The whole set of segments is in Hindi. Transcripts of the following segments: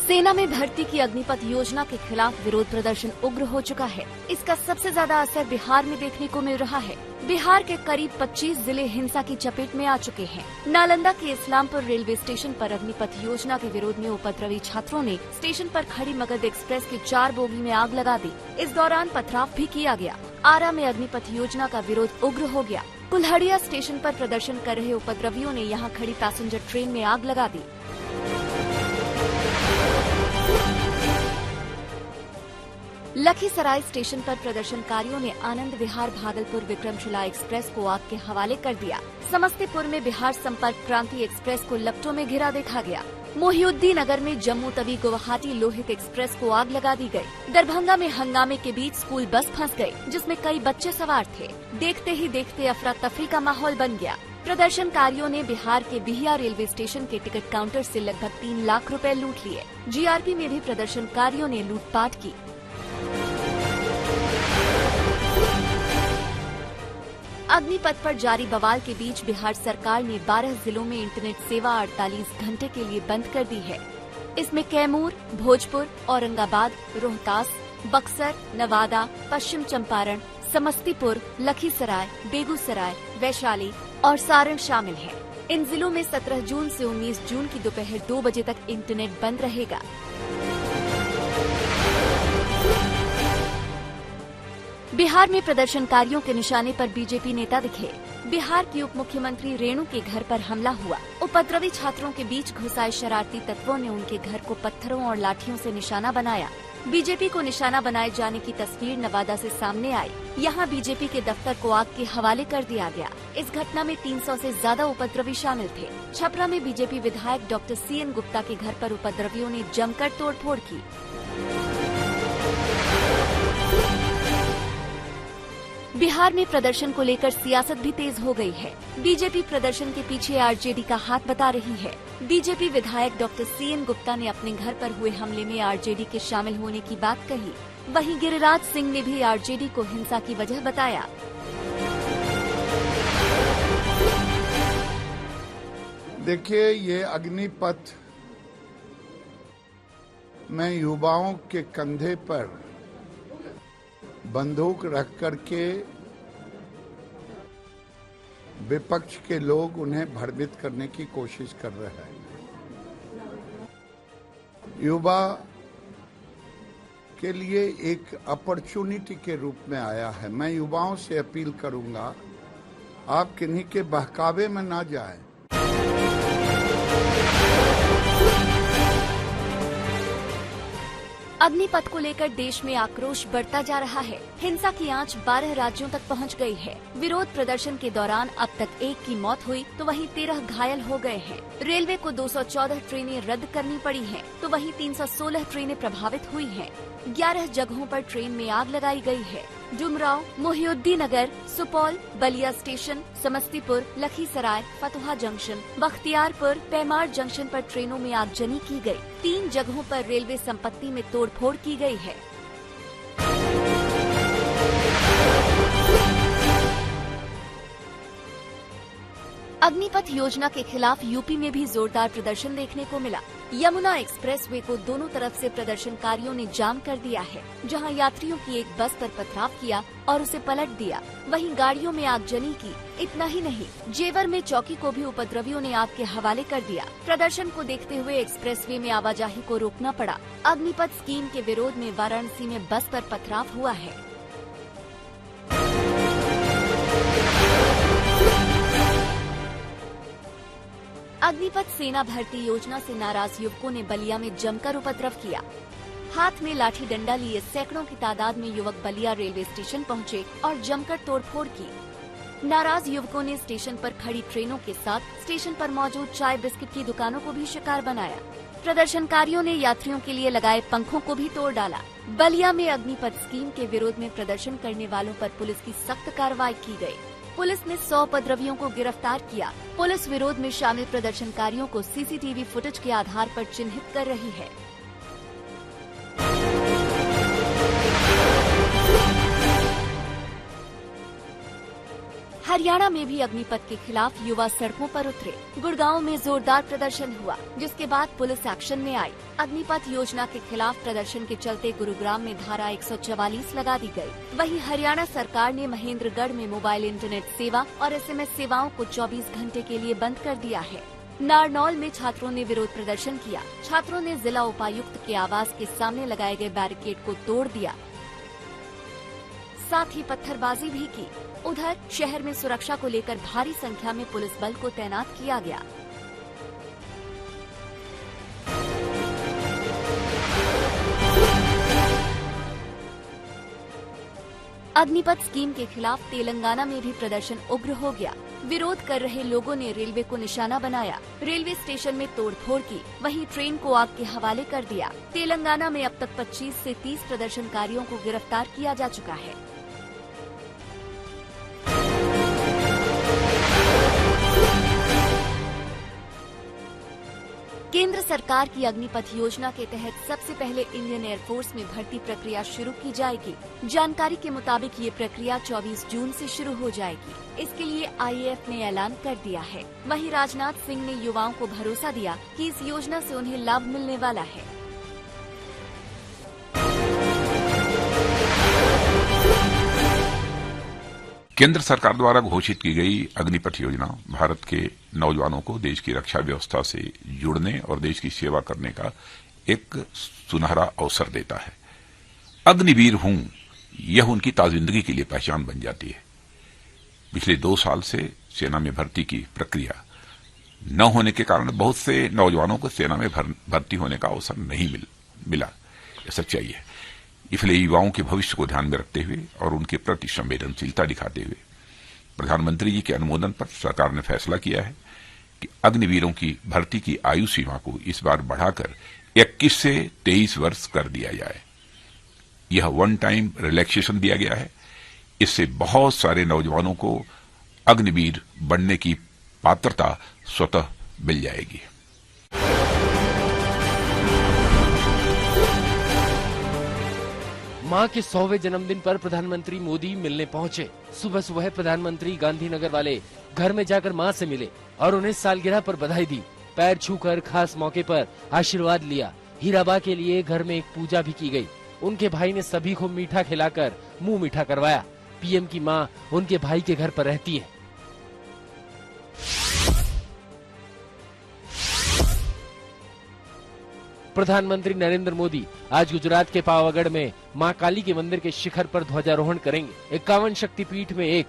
सेना में भर्ती की अग्निपथ योजना के खिलाफ विरोध प्रदर्शन उग्र हो चुका है। इसका सबसे ज्यादा असर बिहार में देखने को मिल रहा है। बिहार के करीब 25 जिले हिंसा की चपेट में आ चुके हैं। नालंदा के इस्लामपुर रेलवे स्टेशन पर अग्निपथ योजना के विरोध में उपद्रवी छात्रों ने स्टेशन पर खड़ी मगध एक्सप्रेस की 4 बोगी में आग लगा दी। इस दौरान पथराव भी किया गया। आरा में अग्निपथ योजना का विरोध उग्र हो गया। कुल्हड़िया स्टेशन पर प्रदर्शन कर रहे उपद्रवियों ने यहां खड़ी पैसेंजर ट्रेन में आग लगा दी। लखीसराय स्टेशन पर प्रदर्शनकारियों ने आनंद विहार भागलपुर विक्रमशिला एक्सप्रेस को आग के हवाले कर दिया। समस्तीपुर में बिहार संपर्क क्रांति एक्सप्रेस को लपटों में घिरा देखा गया। मोहिउद्दीन नगर में जम्मू तवी गुवाहाटी लोहित एक्सप्रेस को आग लगा दी गई। दरभंगा में हंगामे के बीच स्कूल बस फंस गई, जिसमें कई बच्चे सवार थे। देखते ही देखते अफरा तफरी का माहौल बन गया। प्रदर्शनकारियों ने बिहार के बिहिया रेलवे स्टेशन के टिकट काउंटर से लगभग 3 लाख रुपए लूट लिए। जीआरपी में भी प्रदर्शनकारियों ने लूटपाट की। अग्निपथ पर जारी बवाल के बीच बिहार सरकार ने 12 जिलों में इंटरनेट सेवा 48 घंटे के लिए बंद कर दी है। इसमें कैमूर, भोजपुर, औरंगाबाद, रोहतास, बक्सर, नवादा, पश्चिम चंपारण, समस्तीपुर, लखीसराय, बेगूसराय, वैशाली और सारण शामिल हैं। इन जिलों में 17 जून से 19 जून की दोपहर 2 बजे तक इंटरनेट बंद रहेगा। बिहार में प्रदर्शनकारियों के निशाने पर बीजेपी नेता दिखे। बिहार की उप मुख्यमंत्री रेणु के घर पर हमला हुआ। उपद्रवी छात्रों के बीच घुसाए शरारती तत्वों ने उनके घर को पत्थरों और लाठियों से निशाना बनाया। बीजेपी को निशाना बनाए जाने की तस्वीर नवादा से सामने आई। यहां बीजेपी के दफ्तर को आग के हवाले कर दिया गया। इस घटना में 300 से ज्यादा उपद्रवी शामिल थे। छपरा में बीजेपी विधायक डॉक्टर CN गुप्ता के घर पर उपद्रवियों ने जमकर तोड़फोड़ की। बिहार में प्रदर्शन को लेकर सियासत भी तेज हो गई है। बीजेपी प्रदर्शन के पीछे आरजेडी का हाथ बता रही है। बीजेपी विधायक डॉक्टर CN गुप्ता ने अपने घर पर हुए हमले में आरजेडी के शामिल होने की बात कही। वहीं गिरिराज सिंह ने भी आरजेडी को हिंसा की वजह बताया। देखिए, ये अग्निपथ में युवाओं के कंधे पर बंदूक रख करके विपक्ष के लोग उन्हें भ्रमित करने की कोशिश कर रहे हैं। युवा के लिए एक अपॉर्चुनिटी के रूप में आया है। मैं युवाओं से अपील करूंगा, आप किन्हीं के बहकावे में ना जाएं। अग्निपथ को लेकर देश में आक्रोश बढ़ता जा रहा है। हिंसा की आंच 12 राज्यों तक पहुंच गई है। विरोध प्रदर्शन के दौरान अब तक 1 की मौत हुई तो वहीं 13 घायल हो गए हैं। रेलवे को 214 ट्रेनें रद्द करनी पड़ी हैं, तो वहीं 316 ट्रेनें प्रभावित हुई हैं। 11 जगहों पर ट्रेन में आग लगाई गई है। Dumraon, Mohiuddin Nagar, Supaul, Ballia station, Samastipur, Lakhisarai, Fatuha junction, Bakhtiyarpur, Paimar junction पर ट्रेनों में आगजनी की गई। 3 जगहों पर रेलवे संपत्ति में तोड़फोड़ की गई है। अग्निपथ योजना के खिलाफ यूपी में भी जोरदार प्रदर्शन देखने को मिला। यमुना एक्सप्रेसवे को दोनों तरफ से प्रदर्शनकारियों ने जाम कर दिया है, जहां यात्रियों की एक बस पर पथराव किया और उसे पलट दिया। वहीं गाड़ियों में आगजनी की। इतना ही नहीं, जेवर में चौकी को भी उपद्रवियों ने आग के हवाले कर दिया। प्रदर्शन को देखते हुए एक्सप्रेसवे में आवाजाही को रोकना पड़ा। अग्निपथ स्कीम के विरोध में वाराणसी में बस पर पथराव हुआ है। अग्निपथ सेना भर्ती योजना से नाराज युवकों ने बलिया में जमकर उपद्रव किया। हाथ में लाठी डंडा लिए सैकड़ों की तादाद में युवक बलिया रेलवे स्टेशन पहुंचे और जमकर तोड़फोड़ की। नाराज युवकों ने स्टेशन पर खड़ी ट्रेनों के साथ स्टेशन पर मौजूद चाय बिस्किट की दुकानों को भी शिकार बनाया। प्रदर्शनकारियों ने यात्रियों के लिए लगाए पंखों को भी तोड़ डाला। बलिया में अग्निपथ स्कीम के विरोध में प्रदर्शन करने वालों पर पुलिस की सख्त कार्रवाई की गई। पुलिस ने 100 उपद्रवियों को गिरफ्तार किया। पुलिस विरोध में शामिल प्रदर्शनकारियों को CCTV फुटेज के आधार पर चिन्हित कर रही है। हरियाणा में भी अग्निपथ के खिलाफ युवा सड़कों पर उतरे। गुड़गांव में जोरदार प्रदर्शन हुआ, जिसके बाद पुलिस एक्शन में आई। अग्निपथ योजना के खिलाफ प्रदर्शन के चलते गुरुग्राम में धारा 144 लगा दी गई। वहीं हरियाणा सरकार ने महेंद्रगढ़ में मोबाइल इंटरनेट सेवा और SMS सेवाओं को 24 घंटे के लिए बंद कर दिया है। नारनौल में छात्रों ने विरोध प्रदर्शन किया। छात्रों ने जिला उपायुक्त के आवास के सामने लगाए गए बैरिकेड को तोड़ दिया, साथ ही पत्थरबाजी भी की। उधर शहर में सुरक्षा को लेकर भारी संख्या में पुलिस बल को तैनात किया गया। अग्निपथ स्कीम के खिलाफ तेलंगाना में भी प्रदर्शन उग्र हो गया। विरोध कर रहे लोगों ने रेलवे को निशाना बनाया, रेलवे स्टेशन में तोड़फोड़ की, वहीं ट्रेन को आग के हवाले कर दिया। तेलंगाना में अब तक 25 से 30 प्रदर्शनकारियों को गिरफ्तार किया जा चुका है। केंद्र सरकार की अग्निपथ योजना के तहत सबसे पहले इंडियन एयरफोर्स में भर्ती प्रक्रिया शुरू की जाएगी। जानकारी के मुताबिक ये प्रक्रिया 24 जून से शुरू हो जाएगी। इसके लिए IAF ने ऐलान कर दिया है। वहीं राजनाथ सिंह ने युवाओं को भरोसा दिया कि इस योजना से उन्हें लाभ मिलने वाला है। केंद्र सरकार द्वारा घोषित की गई अग्निपथ योजना भारत के नौजवानों को देश की रक्षा व्यवस्था से जुड़ने और देश की सेवा करने का एक सुनहरा अवसर देता है। अग्निवीर हूं, यह उनकी ताजिंदगी के लिए पहचान बन जाती है। पिछले 2 साल से सेना में भर्ती की प्रक्रिया न होने के कारण बहुत से नौजवानों को सेना में भर्ती होने का अवसर नहीं मिला। यह सच्चाई है। इसलिए युवाओं के भविष्य को ध्यान में रखते हुए और उनके प्रति संवेदनशीलता दिखाते हुए प्रधानमंत्री जी के अनुमोदन पर सरकार ने फैसला किया है कि अग्निवीरों की भर्ती की आयु सीमा को इस बार बढ़ाकर 21 से 23 वर्ष कर दिया जाए। यह वन टाइम रिलैक्सेशन दिया गया है। इससे बहुत सारे नौजवानों को अग्निवीर बनने की पात्रता स्वतः मिल जाएगी। मां के 100वें जन्मदिन पर प्रधानमंत्री मोदी मिलने पहुंचे। सुबह सुबह प्रधानमंत्री गांधीनगर वाले घर में जाकर मां से मिले और उन्हें सालगिरह पर बधाई दी। पैर छूकर खास मौके पर आशीर्वाद लिया। हीराबा के लिए घर में एक पूजा भी की गई। उनके भाई ने सभी को मीठा खिलाकर मुंह मीठा करवाया। पीएम की मां उनके भाई के घर पर रहती है। प्रधानमंत्री नरेंद्र मोदी आज गुजरात के पावागढ़ में मां काली के मंदिर के शिखर पर ध्वजारोहण करेंगे। 51 शक्तिपीठ में एक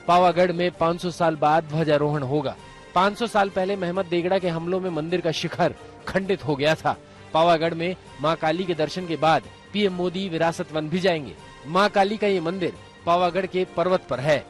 पावागढ़ में 500 साल बाद ध्वजारोहण होगा। 500 साल पहले महमद देगड़ा के हमलों में मंदिर का शिखर खंडित हो गया था। पावागढ़ में मां काली के दर्शन के बाद पीएम मोदी विरासत वन भी जाएंगे। मां काली का ये मंदिर पावागढ़ के पर्वत पर है।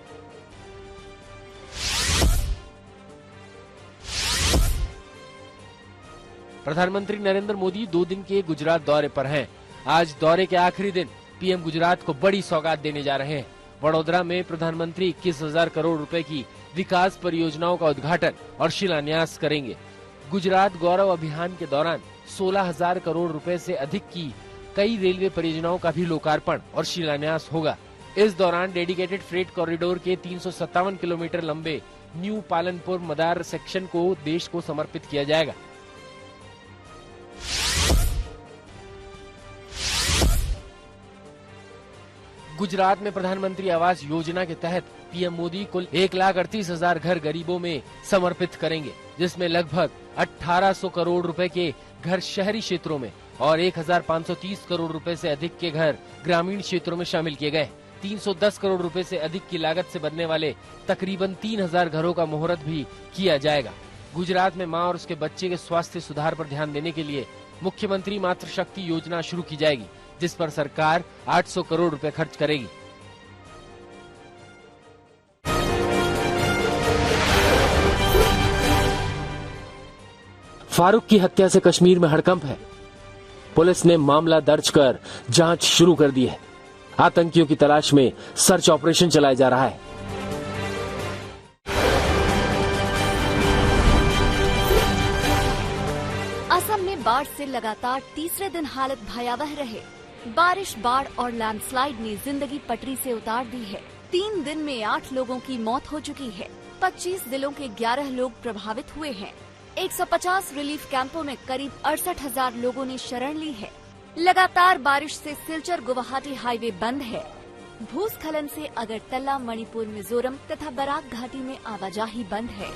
प्रधानमंत्री नरेंद्र मोदी 2 दिन के गुजरात दौरे पर हैं। आज दौरे के आखिरी दिन पीएम गुजरात को बड़ी सौगात देने जा रहे हैं। वडोदरा में प्रधानमंत्री 21,000 करोड़ रुपए की विकास परियोजनाओं का उद्घाटन और शिलान्यास करेंगे। गुजरात गौरव अभियान के दौरान 16,000 करोड़ रुपए से अधिक की कई रेलवे परियोजनाओं का भी लोकार्पण और शिलान्यास होगा। इस दौरान डेडिकेटेड फ्रेट कॉरिडोर के 357 किलोमीटर लंबे न्यू पालनपुर मदार सेक्शन को देश को समर्पित किया जाएगा। गुजरात में प्रधानमंत्री आवास योजना के तहत पीएम मोदी कुल 1,38,000 घर गरीबों में समर्पित करेंगे, जिसमें लगभग 1,800 करोड़ रुपए के घर शहरी क्षेत्रों में और 1,530 करोड़ रुपए से अधिक के घर ग्रामीण क्षेत्रों में शामिल किए गए। 310 करोड़ रुपए से अधिक की लागत से बनने वाले तकरीबन 3,000 घरों का मुहूर्त भी किया जाएगा। गुजरात में मां और उसके बच्चे के स्वास्थ्य सुधार पर ध्यान देने के लिए मुख्यमंत्री मातृशक्ति योजना शुरू की जाएगी, जिस पर सरकार 800 करोड़ रुपए खर्च करेगी। फारूक की हत्या से कश्मीर में हड़कंप है। पुलिस ने मामला दर्ज कर जांच शुरू कर दी है। आतंकियों की तलाश में सर्च ऑपरेशन चलाया जा रहा है। असम में बाढ़ से लगातार तीसरे दिन हालत भयावह रहे। बारिश, बाढ़ और लैंडस्लाइड ने जिंदगी पटरी से उतार दी है। 3 दिन में 8 लोगों की मौत हो चुकी है। 25 जिलों के 11 लोग प्रभावित हुए हैं। 150 रिलीफ कैंपों में करीब 68,000 लोगों ने शरण ली है। लगातार बारिश से सिलचर गुवाहाटी हाईवे बंद है। भूस्खलन से अगरतला, मणिपुर, मिजोरम तथा बराक घाटी में आवाजाही बंद है।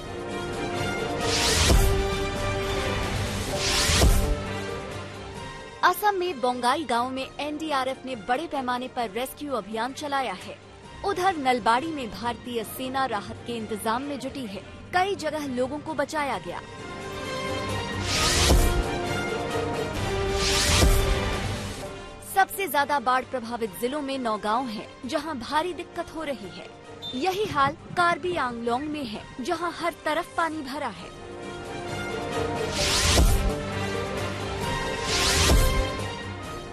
असम में बोंगाई गांव में एनडीआरएफ ने बड़े पैमाने पर रेस्क्यू अभियान चलाया है। उधर नलबाड़ी में भारतीय सेना राहत के इंतजाम में जुटी है। कई जगह लोगों को बचाया गया। सबसे ज्यादा बाढ़ प्रभावित जिलों में नौगांव है, जहां भारी दिक्कत हो रही है। यही हाल कार्बी आंगलोंग में है, जहां हर तरफ पानी भरा है।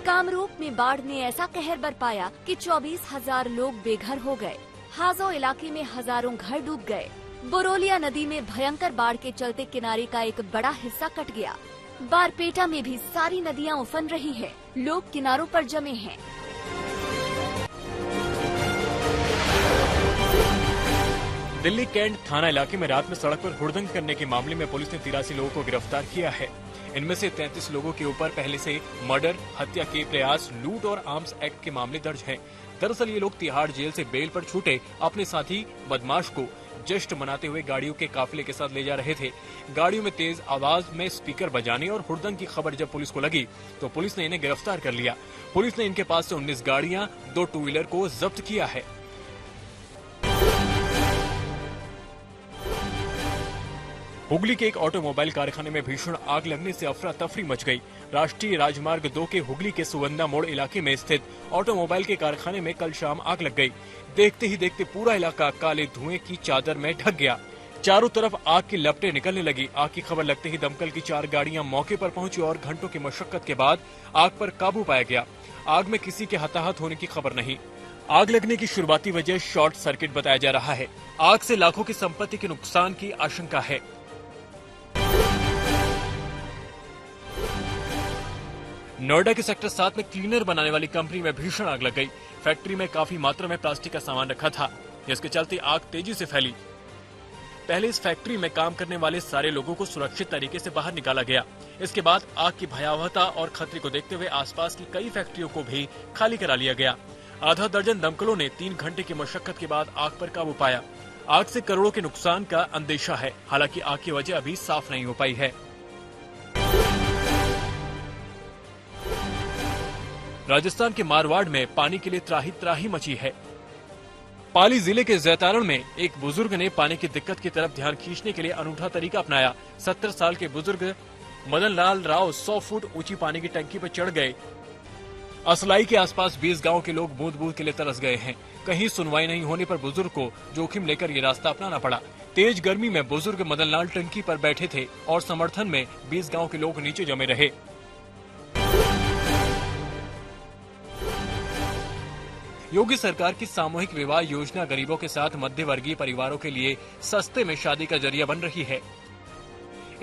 कामरूप में बाढ़ ने ऐसा कहर बरपाया कि 24,000 लोग बेघर हो गए। हाजो इलाके में हजारों घर डूब गए। बोरोलिया नदी में भयंकर बाढ़ के चलते किनारे का एक बड़ा हिस्सा कट गया। बारपेटा में भी सारी नदियां उफन रही है। लोग किनारों पर जमे हैं। दिल्ली कैंट थाना इलाके में रात में सड़क पर हुड़दंग करने के मामले में पुलिस ने 83 लोगों को गिरफ्तार किया है। इनमें से 33 लोगों के ऊपर पहले से मर्डर, हत्या के प्रयास, लूट और आर्म्स एक्ट के मामले दर्ज हैं। दरअसल ये लोग तिहाड़ जेल से बेल पर छूटे अपने साथी बदमाश को जश्न मनाते हुए गाड़ियों के काफिले के साथ ले जा रहे थे। गाड़ियों में तेज आवाज में स्पीकर बजाने और हुड़दंग की खबर जब पुलिस को लगी तो पुलिस ने इन्हें गिरफ्तार कर लिया। पुलिस ने इनके पास से 19 गाड़ियां, 2 टू व्हीलर को जब्त किया है। हुगली के एक ऑटोमोबाइल कारखाने में भीषण आग लगने से अफरा तफरी मच गई। राष्ट्रीय राजमार्ग 2 के हुगली के सुगंधा मोड़ इलाके में स्थित ऑटोमोबाइल के कारखाने में कल शाम आग लग गई। देखते ही देखते पूरा इलाका काले धुएं की चादर में ढक गया। चारों तरफ आग की लपटें निकलने लगी। आग की खबर लगते ही दमकल की 4 गाड़ियां मौके पर पहुंची और घंटों की मशक्कत के बाद आग पर काबू पाया गया। आग में किसी के हताहत होने की खबर नहीं। आग लगने की शुरुआती वजह शॉर्ट सर्किट बताया जा रहा है। आग से लाखों की संपत्ति के नुकसान की आशंका है। नोएडा के सेक्टर 7 में क्लीनर बनाने वाली कंपनी में भीषण आग लग गई। फैक्ट्री में काफी मात्रा में प्लास्टिक का सामान रखा था, जिसके चलते आग तेजी से फैली। पहले इस फैक्ट्री में काम करने वाले सारे लोगों को सुरक्षित तरीके से बाहर निकाला गया। इसके बाद आग की भयावहता और खतरे को देखते हुए आसपास की कई फैक्ट्रियों को भी खाली करा लिया गया। आधा दर्जन दमकलों ने 3 घंटे की मशक्कत के बाद आग पर काबू पाया। आग से करोड़ों के नुकसान का अंदेशा है। हालांकि आग की वजह अभी साफ नहीं हो पाई है। राजस्थान के मारवाड़ में पानी के लिए त्राही त्राही मची है। पाली जिले के जैतारण में एक बुजुर्ग ने पानी की दिक्कत की तरफ ध्यान खींचने के लिए अनूठा तरीका अपनाया। 70 साल के बुजुर्ग मदन लाल राव 100 फुट ऊंची पानी की टंकी पर चढ़ गए। असलाई के आसपास 20 गांव के लोग बूंद बूंद के लिए तरस गए हैं। कहीं सुनवाई नहीं होने पर बुजुर्ग को जोखिम लेकर ये रास्ता अपनाना पड़ा। तेज गर्मी में बुजुर्ग मदन लाल टंकी पर बैठे थे और समर्थन में 20 गांव के लोग नीचे जमे रहे। योगी सरकार की सामूहिक विवाह योजना गरीबों के साथ मध्य वर्गीय परिवारों के लिए सस्ते में शादी का जरिया बन रही है।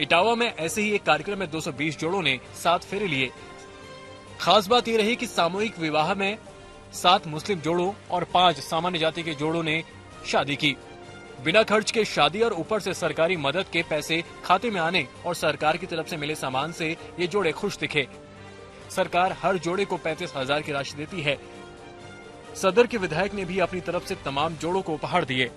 इटावा में ऐसे ही एक कार्यक्रम में 220 जोड़ों ने 7 फेरे लिए। खास बात ये रही कि सामूहिक विवाह में 7 मुस्लिम जोड़ों और 5 सामान्य जाति के जोड़ों ने शादी की। बिना खर्च के शादी और ऊपर से सरकारी मदद के पैसे खाते में आने और सरकार की तरफ से मिले सामान से ये जोड़े खुश दिखे। सरकार हर जोड़े को 35,000 की राशि देती है। सदर के विधायक ने भी अपनी तरफ से तमाम जोड़ों को उपहार दिए।